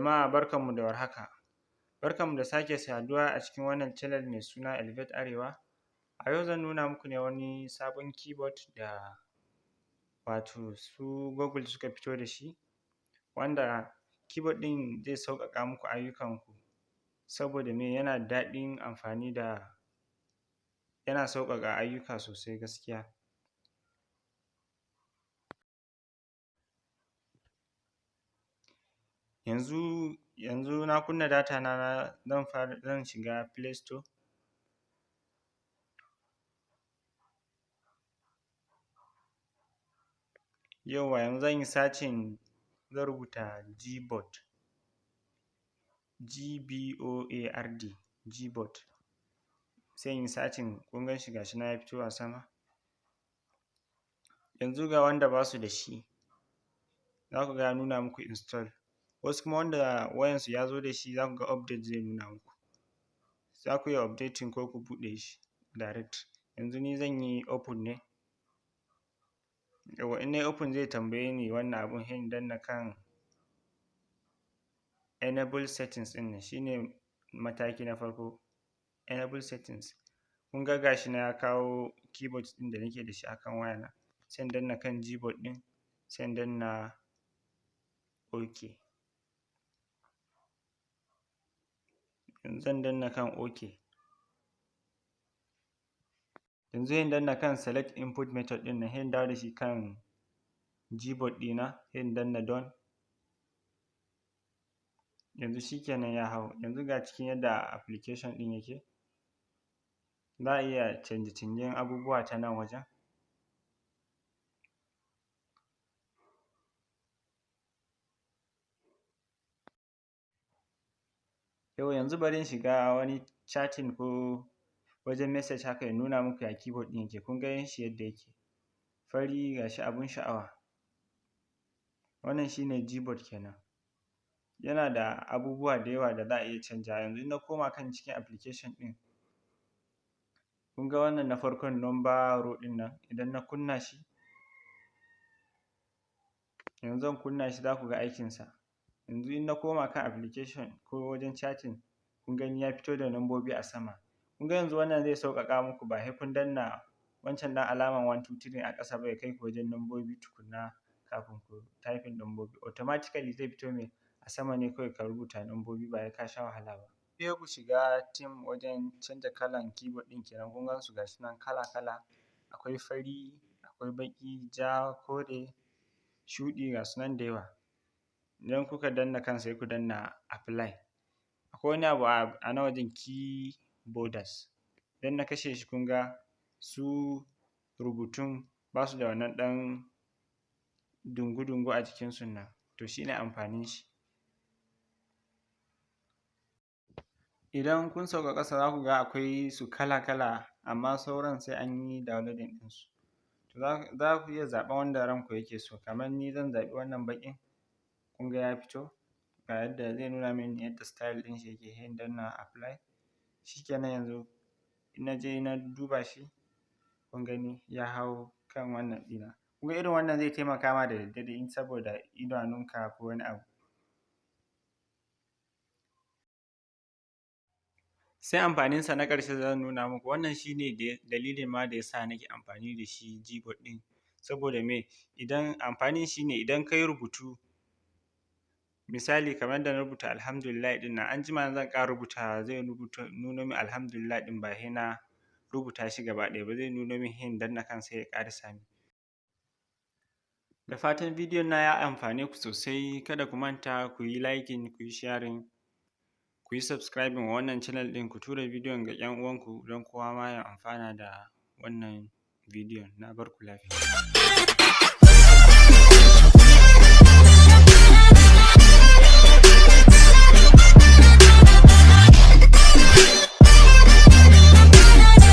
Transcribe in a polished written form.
Jama'a barkanmu da warhaka, barkanmu da sake saduwa a cikin wannan channel mai suna Arewa. A yau zan nuna muku ne wani sabon keyboard da wato su Google suka fito da shi, wanda keyboard ɗin zai sauƙaƙa muku ayyukanku saboda yana da daɗin amfani da yana sauƙaƙa ayyuka sosai gaskiya. Yanzu na kunna data na zan shiga Play Store. Yauwa yanzu zan yi searching, zan rubuta Gboard, Gboard, Gboard, sai in yi searching, kun gan shi ga shi nan ya fito a sama. Yanzu ga wanda ba su da shi, za ku ga ya nuna muku install, wasu kuma wanda wayansu ya zo da shi za ku ga update zai nuna muku. Za ku iya updating ko ku buɗe shi direct. Yanzu ni zan yi open ne, yauwa in na yi open zai tambaye ni wannan abun, sai in danna kan enable settings ɗin nan, shi ne mataki na farko, enable settings. Kun ga ga shi nan ya kawo keyboard ɗin da nake da shi a kan wayana, sai in danna kan Gboard ɗin, sai in danna OK. Yanzu zan danna kan OK. Yanzu sai in danna kan select input method ɗin nan, sai in dawo da shi kan Gboard ɗina, sai in danna done. Yanzu shi kenan ya hau. Yanzu ga cikin yadda application ɗin yake, za a iya canje-canjen abubuwa ta nan wajen. Yauwa yanzu bari in shiga wani chatting ko wajen message haka in nuna muku ya keyboard ɗin yake. Kun gan shi yadda yake, fari ga shi abun sha'awa. Wannan shi ne Gboard kenan. Yana da abubuwa da yawa da za a iya canjawa. Yanzu in na koma kan cikin application ɗin, kun ga wannan na farkon number row ɗin nan, idan na kunna shi, yanzu zan kunna shi za ku ga aikinsa. Yanzu in na koma kan application ko wajen chatting, kun gani ya fito da lambobi a sama. Kun ga yanzu wannan zai sauƙaƙa muku, ba sai kun danna wancan ɗan alaman 1 2 3 a ƙasa ba ya kai ku wajen lambobi tukunna kafin ku typing lambobi. Automatically zai fito mai a sama ne, kawai ka rubuta lambobi ba sai ka sha wahala ba. Sai ku shiga theme wajen canja kalan keyboard ɗin kenan. Kun gan su ga shi nan kala-kala, akwai fari, akwai baƙi, ja, kore, shuɗi, ga su nan da yawa. Idan kuka danna kan sai ku danna apply. Akwai wani abu a nan wajen keyboarders, idan na kashe shi kun ga su rubutun ba su da wannan ɗan dungu-dungu a jikinsu nan, to shi ne amfanin shi. Idan kun sauka ƙasa za ku ga akwai su kala-kala, amma sauran sai an yi downloading ɗinsu. To za ku iya zaɓen wanda ranku yake so, kamar ni zan zaɓi wannan baƙin. Kun ga ya fito, ga yadda zai nuna mini yadda style ɗin shi yake, sai in danna apply. Shi kenan yanzu in na je na duba shi, kun gani ya hau kan wannan ɗina. Kun ga irin wannan zai taimaka ma da daddare in saboda idanunka ko wani abu. Sai amfaninsa na ƙarshe zan nuna muku, wannan shi ne dalilin ma da ya sa nake amfani da shi Gboard ɗin, saboda idan amfanin shi ne idan ka yi rubutu, misali kamar yadda na rubuta alhamdulillah ɗin nan, anjima zan ƙara rubutawa zai nuno min alhamdulillah ɗin, ba sai na rubuta shi gaba ɗaya ba, zai nuno min sai in danna kan sai ya ƙarasa min. Da fatan bidiyon na ya amfane ku sosai. Kada ku manta ku yi liking, ku yi sharing, ku yi subscribing wa wannan channel ɗin, ku tura bidiyon ga 'yan uwanku don kowa ma ya amfana da wannan bidiyon. Na bar ku lafiya.